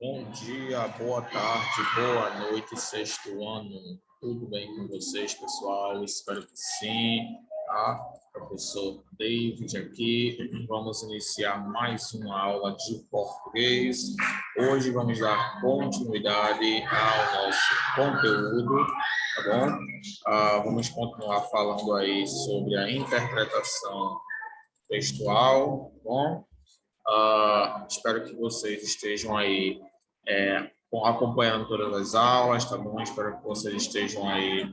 Bom dia, boa tarde, boa noite, sexto ano. Tudo bem com vocês, pessoal? Espero que sim. Tá? Professor David aqui. Vamos iniciar mais uma aula de português. Hoje vamos dar continuidade ao nosso conteúdo, tá bom? Vamos continuar falando aí sobre a interpretação textual, tá bom? Espero que vocês estejam aí acompanhando todas as aulas, tá bom? Espero que vocês estejam aí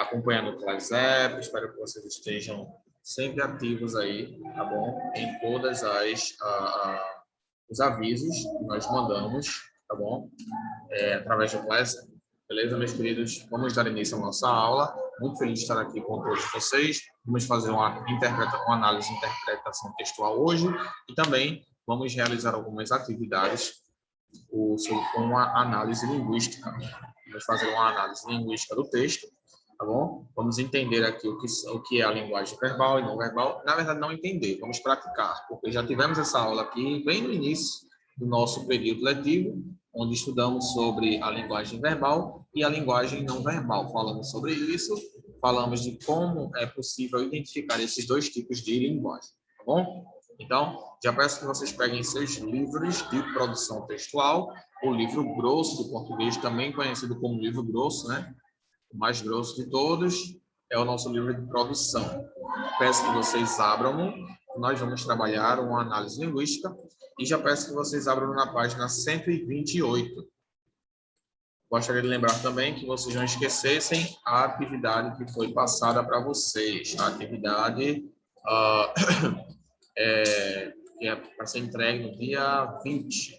acompanhando o ClassApp, espero que vocês estejam sempre ativos aí, tá bom? Em todas os avisos que nós mandamos, tá bom? Através do ClassApp. Beleza, meus queridos? Vamos dar início à nossa aula. Muito feliz de estar aqui com todos vocês. Vamos fazer uma análise de interpretação textual hoje e também vamos realizar algumas atividades com uma análise linguística. Vamos fazer uma análise linguística do texto, tá bom? Vamos entender aqui o que é a linguagem verbal e não verbal. Na verdade, não entender, vamos praticar, porque já tivemos essa aula aqui bem no início do nosso período letivo, onde estudamos sobre a linguagem verbal e a linguagem não verbal. Falamos sobre isso, falamos de como é possível identificar esses dois tipos de linguagem, tá bom? Então, já peço que vocês peguem seus livros de produção textual, o livro grosso do português, também conhecido como livro grosso, né? O mais grosso de todos é o nosso livro de produção. Peço que vocês abram, nós vamos trabalhar uma análise linguística, e já peço que vocês abram na página 128. Gostaria de lembrar também que vocês não esquecessem a atividade que foi passada para vocês. A atividade que é para ser entregue no dia 20.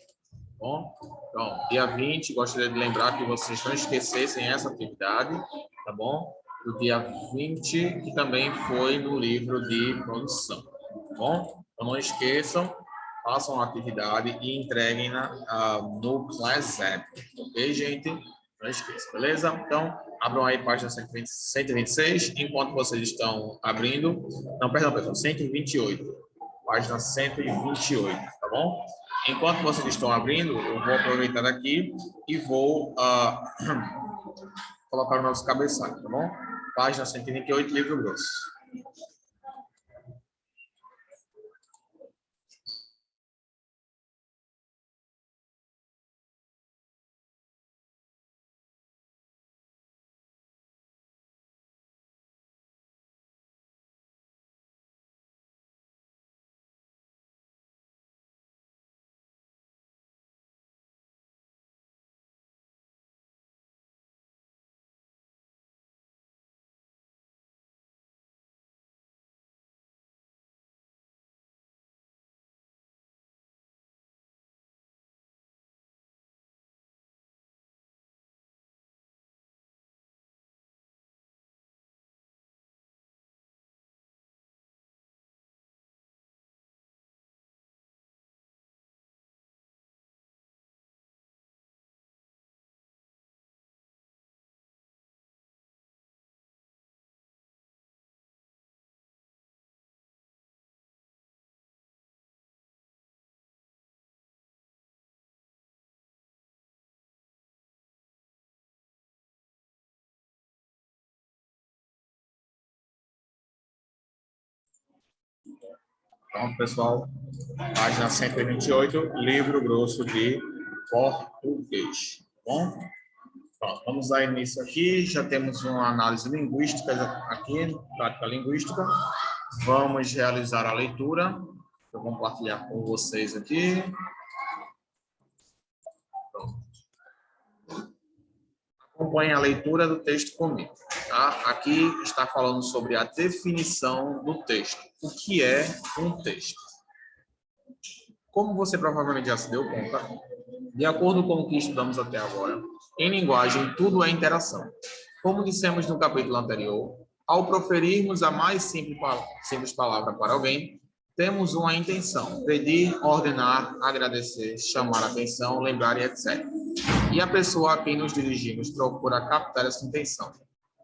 Bom? Então, dia 20, gostaria de lembrar que vocês não esquecessem essa atividade, tá bom? Do dia 20, que também foi no livro de produção, tá bom? Então, não esqueçam, façam a atividade e entreguem-na no ClassApp, ok, gente? Não esqueçam, beleza? Então, abram aí a página 126, enquanto vocês estão abrindo. Não, perdão, pessoal, 128. Página 128, tá bom? Enquanto vocês estão abrindo, eu vou aproveitar aqui e vou colocar o nosso cabeçalho, tá bom? Página 128, livro grosso. Então, pessoal, página 128, livro grosso de português, tá bom? Pronto, vamos dar início aqui, já temos uma análise linguística aqui, prática linguística. Vamos realizar a leitura. Vou compartilhar com vocês aqui. Acompanhe a leitura do texto comigo. Tá? Aqui está falando sobre a definição do texto. O que é um texto? Como você provavelmente já se deu conta, de acordo com o que estudamos até agora, em linguagem tudo é interação. Como dissemos no capítulo anterior, ao proferirmos a mais simples palavra para alguém, temos uma intenção: pedir, ordenar, agradecer, chamar a atenção, lembrar e etc. E a pessoa a quem nos dirigimos procura captar essa intenção.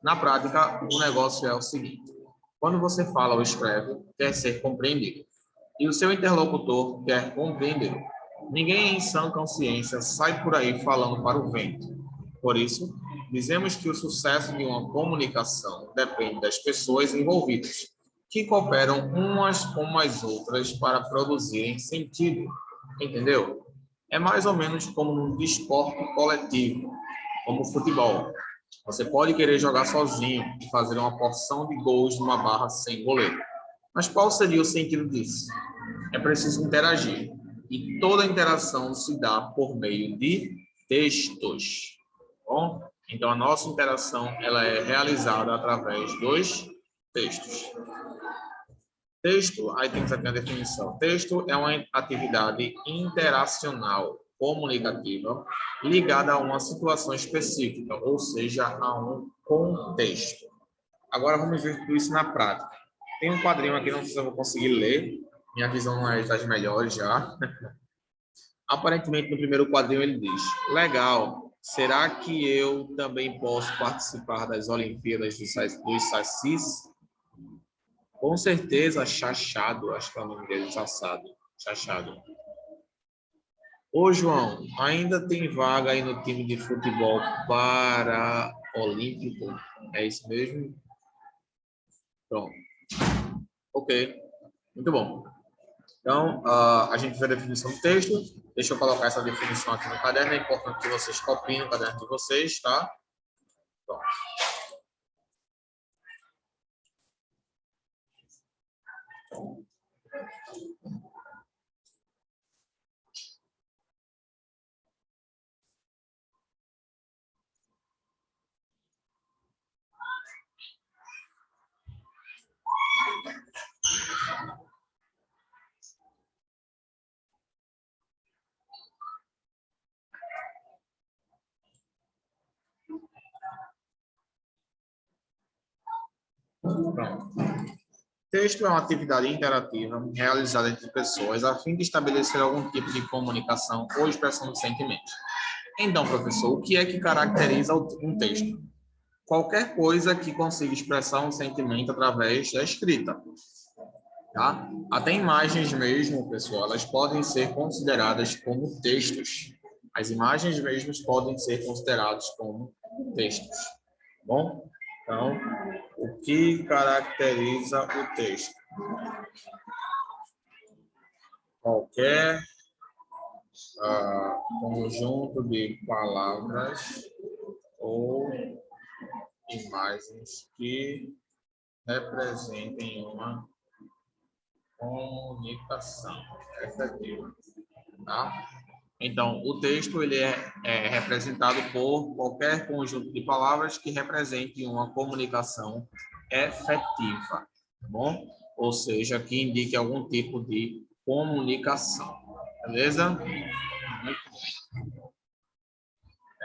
Na prática, o negócio é o seguinte: quando você fala ou escreve, quer ser compreendido, e o seu interlocutor quer compreendê-lo. Ninguém em sã consciência sai por aí falando para o vento. Por isso, dizemos que o sucesso de uma comunicação depende das pessoas envolvidas, que cooperam umas com as outras para produzirem sentido. Entendeu? É mais ou menos como um desporto coletivo, como o futebol. Você pode querer jogar sozinho e fazer uma porção de gols numa barra sem goleiro. Mas qual seria o sentido disso? É preciso interagir. E toda interação se dá por meio de textos. Bom? Então, a nossa interação ela é realizada através dos textos. Texto, aí temos aqui a definição. Texto é uma atividade interacional, comunicativa, ligada a uma situação específica, ou seja, a um contexto. Agora vamos ver tudo isso na prática. Tem um quadrinho aqui, não sei se eu vou conseguir ler. Minha visão não é das melhores já. Aparentemente, no primeiro quadrinho ele diz: legal, será que eu também posso participar das Olimpíadas dos Sacis? Com certeza, Chachado, acho que é o nome dele, Chachado. Ô, João, ainda tem vaga aí no time de futebol paraolímpico? É isso mesmo? Pronto. Ok, muito bom. Então, a gente fez a definição do texto. Deixa eu colocar essa definição aqui no caderno. É importante que vocês copiem o caderno de vocês, tá? Pronto. Pronto. Texto é uma atividade interativa realizada entre pessoas a fim de estabelecer algum tipo de comunicação ou expressão de sentimentos. Então, professor, o que é que caracteriza um texto? Qualquer coisa que consiga expressar um sentimento através da escrita. Tá? Até imagens mesmo, pessoal, elas podem ser consideradas como textos. As imagens mesmo podem ser consideradas como textos. Bom? Então, o que caracteriza o texto? Qualquer conjunto de palavras ou imagens que representem uma comunicação efetiva, tá? Então, o texto ele é representado por qualquer conjunto de palavras que represente uma comunicação efetiva, tá bom? Ou seja, que indique algum tipo de comunicação, beleza? Muito bem.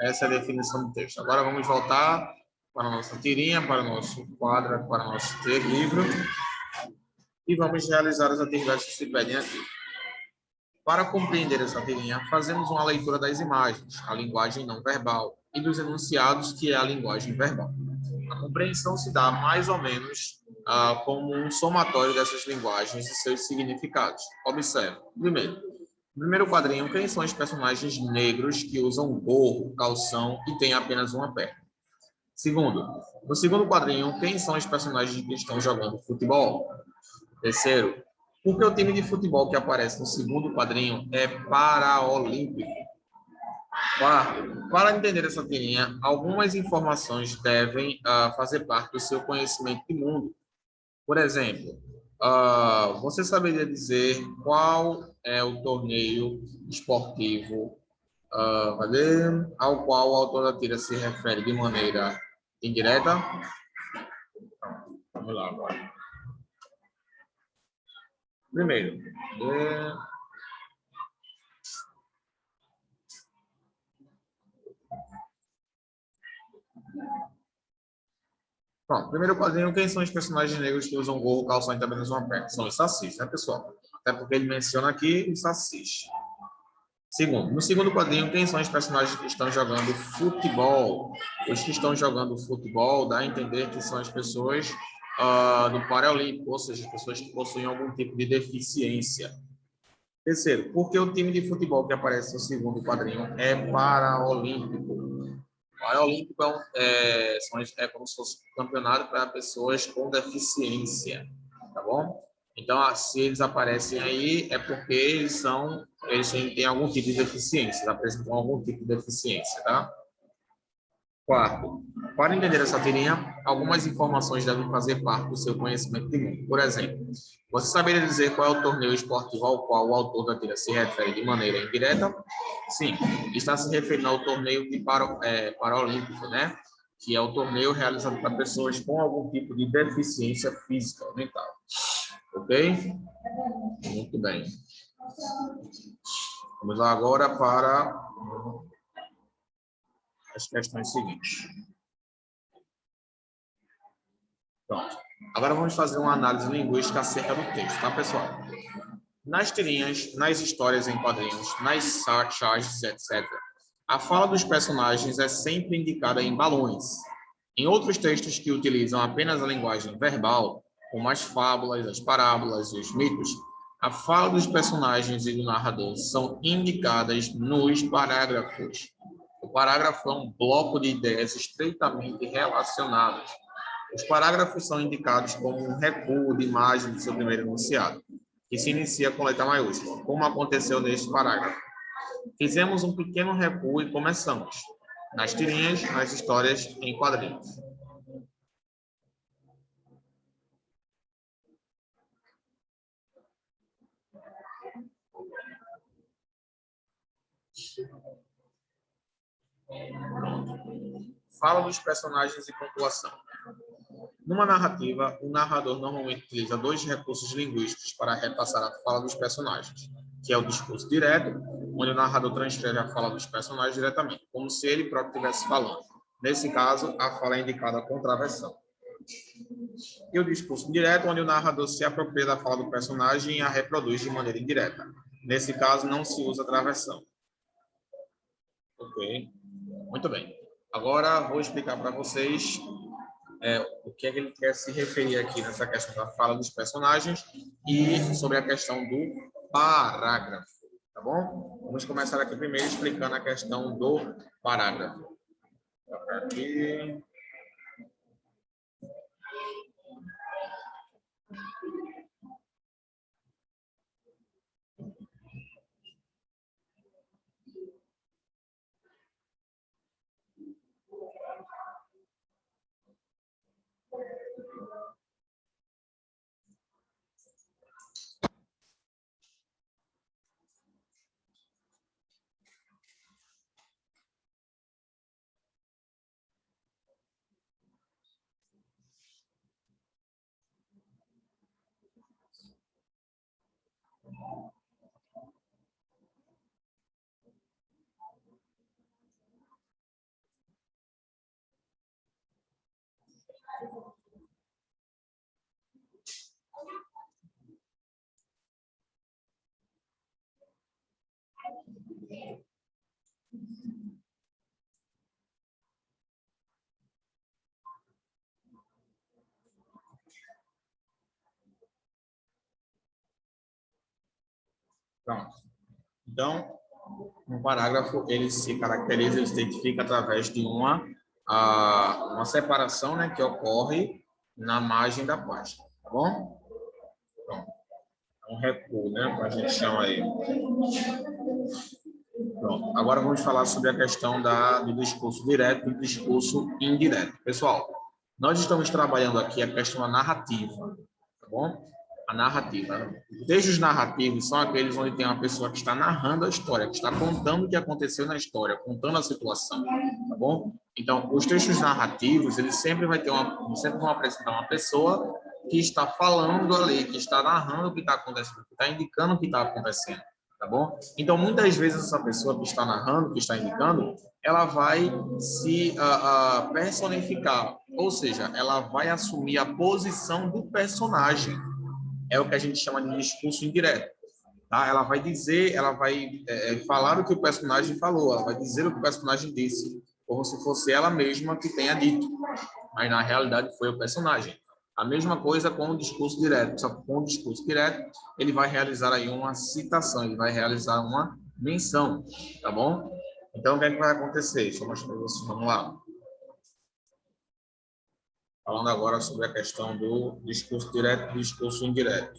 Essa é a definição do texto. Agora vamos voltar para a nossa tirinha, para o nosso quadro, para o nosso livro e vamos realizar as atividades que se pedem aqui. Para compreender essa tirinha, fazemos uma leitura das imagens, a linguagem não verbal, e dos enunciados, que é a linguagem verbal. A compreensão se dá mais ou menos como um somatório dessas linguagens e seus significados. Observe. Primeiro quadrinho, quem são os personagens negros que usam gorro, calção e têm apenas uma perna? Segundo, no segundo quadrinho, quem são os personagens que estão jogando futebol? Terceiro, porque o time de futebol que aparece no segundo quadrinho é paraolímpico. Quarto, para entender essa tirinha, algumas informações devem fazer parte do seu conhecimento de mundo. Por exemplo, você saberia dizer qual é o torneio esportivo ao qual o autor da tira se refere de maneira indireta? Vamos lá agora. Primeiro, pronto, primeiro quadrinho, quem são os personagens negros que usam gorro, calção e também uma perna? São os sacis, né, pessoal? Até porque ele menciona aqui os sacis. Segundo, no segundo quadrinho, quem são os personagens que estão jogando futebol? Os que estão jogando futebol dá a entender que são as pessoas do Paralímpico, ou seja, as pessoas que possuem algum tipo de deficiência. Terceiro, porque o time de futebol que aparece no segundo quadrinho é paraolímpico. Paraolímpico é como se fosse um campeonato para pessoas com deficiência, tá bom? Então, se eles aparecem aí, é porque eles têm algum tipo de deficiência, apresentam algum tipo de deficiência, tá? Quarto, para entender essa tirinha, algumas informações devem fazer parte do seu conhecimento de mundo. Por exemplo, você saberia dizer qual é o torneio esportivo ao qual o autor da tira se refere de maneira indireta? Sim, está se referindo ao torneio de Paralímpico, né? Que é o torneio realizado para pessoas com algum tipo de deficiência física ou mental. Ok? Muito bem. Vamos lá agora para as questões seguintes. Pronto. Agora vamos fazer uma análise linguística acerca do texto, tá, pessoal? Nas tirinhas, nas histórias em quadrinhos, nas charges, etc., a fala dos personagens é sempre indicada em balões. Em outros textos que utilizam apenas a linguagem verbal, como as fábulas, as parábolas e os mitos, a fala dos personagens e do narrador são indicadas nos parágrafos. O parágrafo é um bloco de ideias estreitamente relacionadas. Os parágrafos são indicados como um recuo de imagem do seu primeiro enunciado, que se inicia com letra maiúscula, como aconteceu neste parágrafo. Fizemos um pequeno recuo e começamos. Nas tirinhas, nas histórias em quadrinhos. Fala dos personagens e pontuação. Numa narrativa, o narrador normalmente utiliza dois recursos linguísticos para repassar a fala dos personagens, que é o discurso direto, onde o narrador transfere a fala dos personagens diretamente, como se ele próprio estivesse falando. Nesse caso, a fala é indicada com travessão. E o discurso indireto, onde o narrador se apropria da fala do personagem e a reproduz de maneira indireta. Nesse caso, não se usa travessão. Ok? Muito bem. Agora, vou explicar para vocês o que é que ele quer se referir aqui nessa questão da fala dos personagens e sobre a questão do parágrafo, tá bom? Vamos começar aqui primeiro explicando a questão do parágrafo. Aqui. Pronto. Então, um parágrafo, ele se caracteriza, ele se identifica através de uma separação, né, que ocorre na margem da página, tá bom? Pronto. Um recuo, né, que a gente chama aí. Pronto. Agora vamos falar sobre a questão do discurso direto e do discurso indireto. Pessoal, nós estamos trabalhando aqui a questão da narrativa, tá bom? A narrativa. Textos narrativos são aqueles onde tem uma pessoa que está narrando a história, que está contando o que aconteceu na história, contando a situação, tá bom? Então, os textos narrativos, eles sempre vão apresentar uma pessoa que está falando ali, que está narrando o que está acontecendo, que está indicando o que está acontecendo, tá bom? Então, muitas vezes essa pessoa que está narrando, que está indicando, ela vai se personificar, ou seja, ela vai assumir a posição do personagem. É o que a gente chama de discurso indireto. Tá? Ela vai dizer, ela vai falar o que o personagem falou, ela vai dizer o que o personagem disse, como se fosse ela mesma que tenha dito, mas na realidade foi o personagem. A mesma coisa com o discurso direto, só que com o discurso direto, ele vai realizar aí uma citação, ele vai realizar uma menção, tá bom? Então, o que é que vai acontecer? Deixa eu mostrar para vocês, vamos lá. Falando agora sobre a questão do discurso direto e discurso indireto.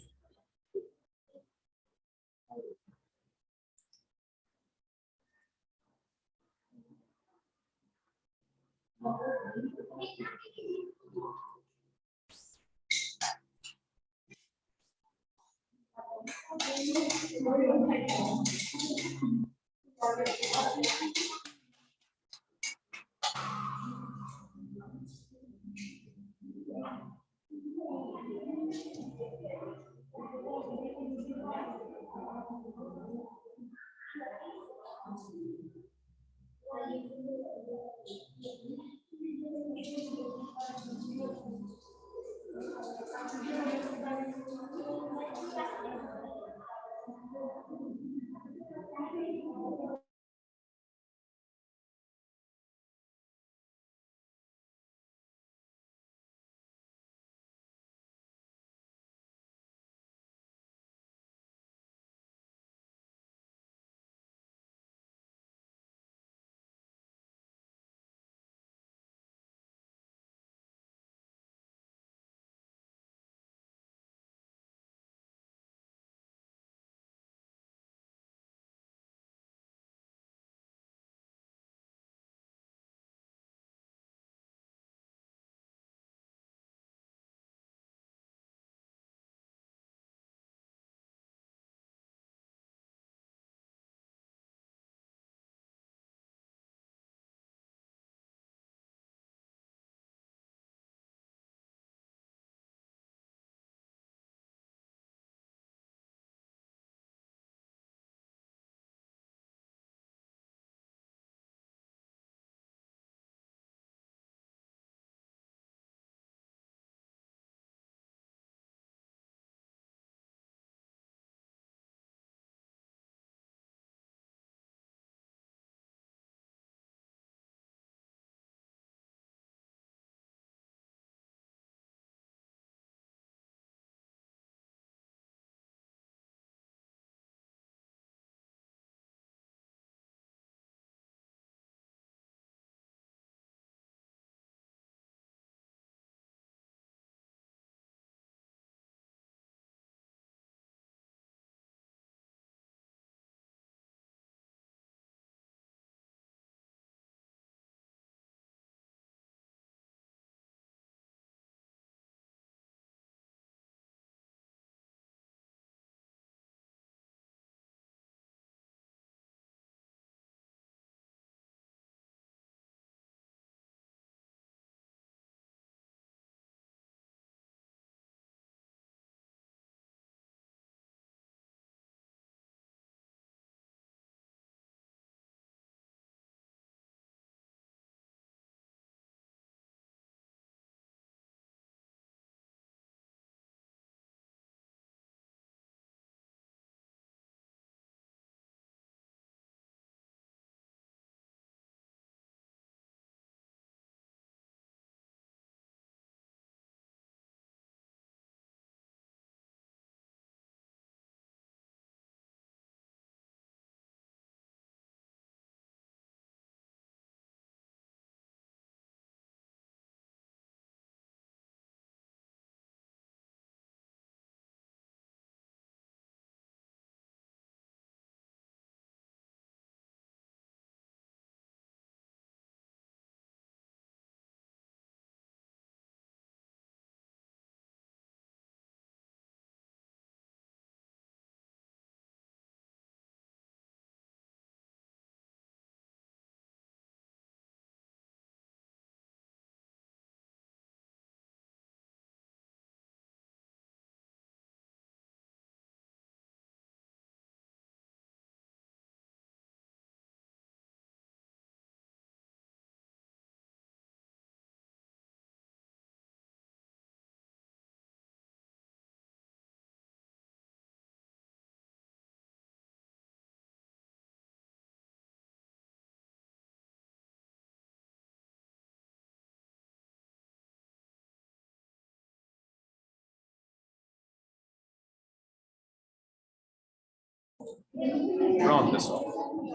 Pronto, pessoal.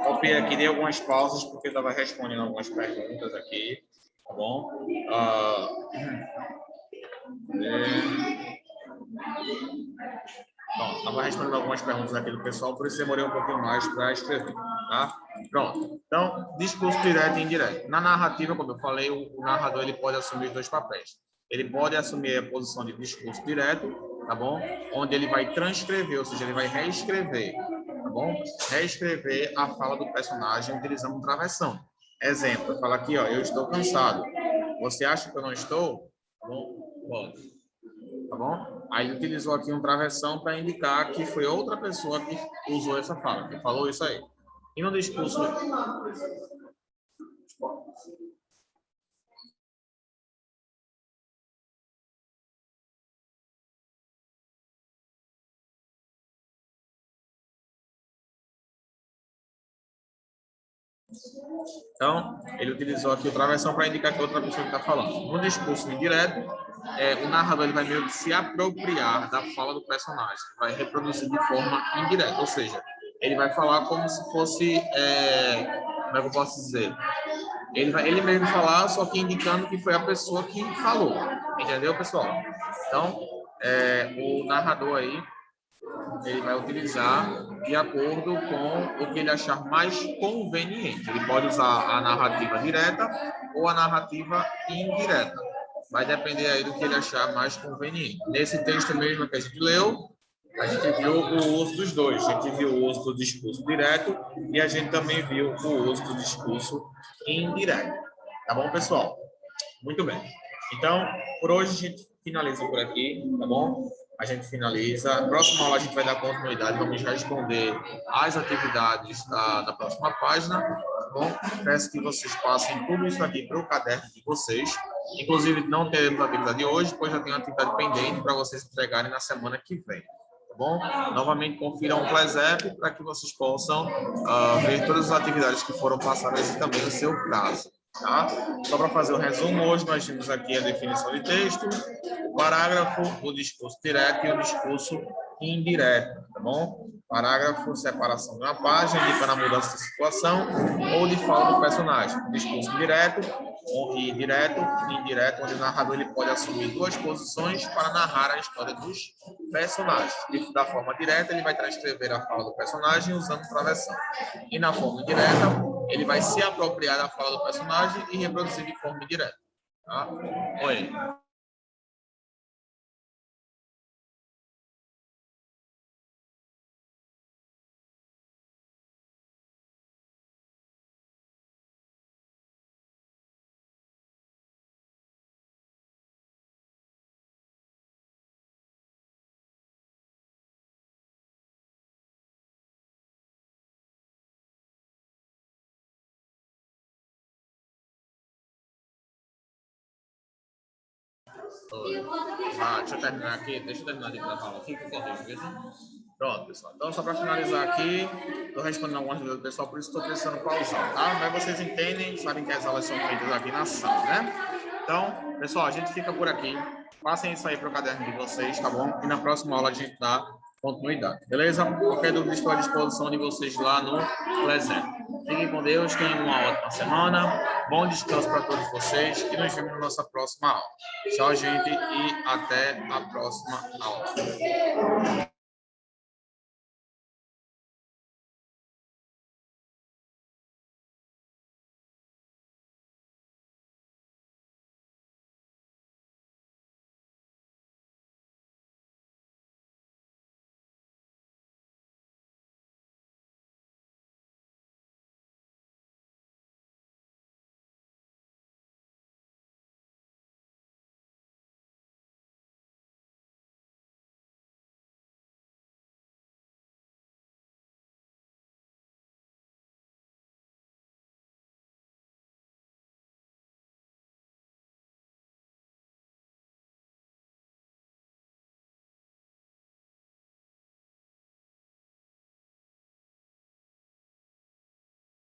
Copiei aqui, dei algumas pausas, porque eu estava respondendo algumas perguntas aqui, tá bom? Pronto, estava respondendo algumas perguntas aqui do pessoal, por isso demorei um pouquinho mais para escrever, tá? Pronto. Então, discurso direto e indireto. Na narrativa, como eu falei, o narrador ele pode assumir dois papéis. Ele pode assumir a posição de discurso direto, tá bom? Onde ele vai transcrever, ou seja, ele vai reescrever, tá bom? Reescrever a fala do personagem utilizando um travessão. Exemplo, fala aqui, ó, eu estou cansado. Você acha que eu não estou? Tá bom? Pode. Tá bom? Aí ele utilizou aqui um travessão para indicar que foi outra pessoa que usou essa fala, que falou isso aí. E no discurso... Então, ele utilizou aqui o travessão para indicar que outra pessoa está falando. No discurso indireto, o narrador ele vai meio que se apropriar da fala do personagem, vai reproduzir de forma indireta, ou seja, ele vai falar como se fosse, como é que eu posso dizer? Ele vai ele mesmo falar, só que indicando que foi a pessoa que falou, entendeu, pessoal? Então, o narrador aí, ele vai utilizar de acordo com o que ele achar mais conveniente. Ele pode usar a narrativa direta ou a narrativa indireta. Vai depender aí do que ele achar mais conveniente. Nesse texto mesmo que a gente leu, a gente viu o uso dos dois. A gente viu o uso do discurso direto e a gente também viu o uso do discurso indireto. Tá bom, pessoal? Muito bem. Então, por hoje a gente finaliza por aqui, tá bom? A gente finaliza. Na próxima aula a gente vai dar continuidade, vamos responder as atividades da próxima página, tá bom? Peço que vocês passem tudo isso aqui para o caderno de vocês. Inclusive, não teremos a atividade de hoje, pois já tem uma atividade pendente para vocês entregarem na semana que vem. Tá bom? Novamente, confiram o Plesep para que vocês possam ver todas as atividades que foram passadas e também o seu prazo. Tá? Só para fazer o resumo, hoje nós temos aqui a definição de texto, o parágrafo, o discurso direto e o discurso indireto, tá bom? Parágrafo, separação de uma página, indicando a mudança de situação ou de fala do personagem. Discurso direto e direto e indireto, onde o narrador ele pode assumir duas posições para narrar a história dos personagens. Da forma direta, ele vai transcrever a fala do personagem usando travessão. E na forma indireta, ele vai se apropriar da fala do personagem e reproduzir de forma indireta. Tá? Oi. Oi. Deixa eu terminar aqui, deixa eu terminar de falar aqui, que eu corrijo, beleza? Pronto, pessoal. Então, só para finalizar aqui, estou respondendo algumas dúvidas do pessoal, por isso estou precisando pausar, tá? Mas vocês entendem, sabem que as aulas são feitas aqui na sala, né? Então, pessoal, a gente fica por aqui. Passem isso aí para o caderno de vocês, tá bom? E na próxima aula a gente dá continuidade, beleza? Qualquer dúvida, estou à disposição de vocês lá no Plesep. Fiquem com Deus, tenham uma ótima semana, bom descanso para todos vocês e nos vemos na nossa próxima aula. Tchau, gente, e até a próxima aula.